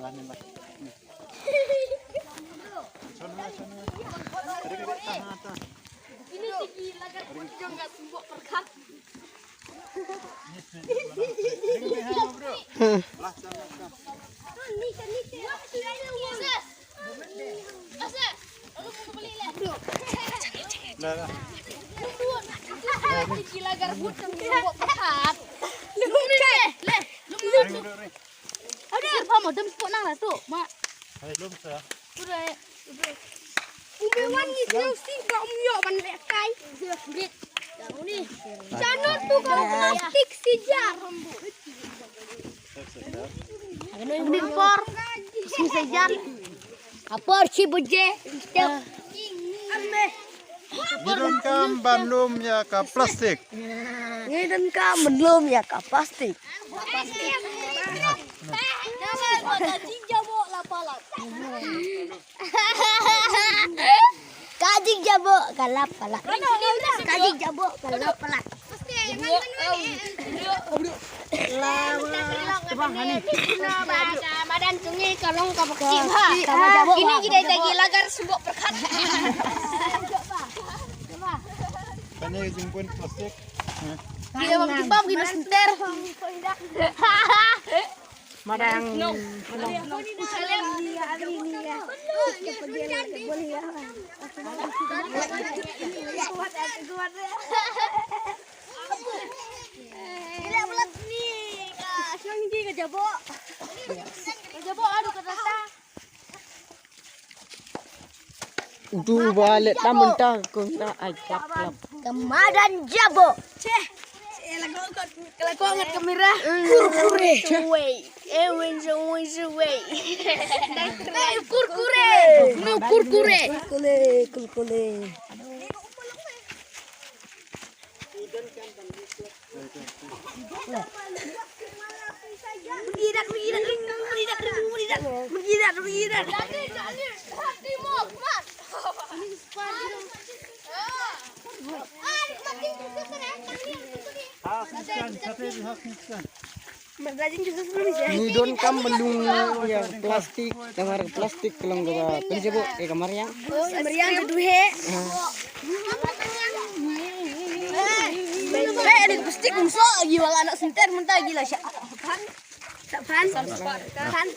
Ini tinggi lagar pocong nggak sumbok perkat. Tinggi lagar pocong sumbok perkat. Ada apa mau dempuk nang lah tu, mak. Udah. Umewan ni sih kau umyo ban lekai. Brit. Kamu ni. Jangan tu kau plastik sejar. Ano yung before? Si sejar. Apa si buje? Ame. Ngidon kam banlum ya ka plastik. Ngidon ka belum ya ka plastik. Kajing jabo kalap kalap. Kajing jabo kalap kalap. Badan sungai kalong kapok cimha. Ini kita lagi lagar subuk perkat. Kanya jumpun plastik. Dia mau dibam gini senter. Madang Gila belat nih. Siang ini kejabo. Kejabo aduh kerasa. udu balik tamunta kung na ajak lap. Kemadan jabo. Ceh. Lagu anget kamera. Kurkure. Kurkure. No kurkure. Kurkure. Menjidat. Ngidon kam belum ya plastik kamar plastik kelong gaba penjebo kamar yang Meriang keduhe. Ada pasti kumso gila anak senter mentah gila syak. Pan. Pan. Pan.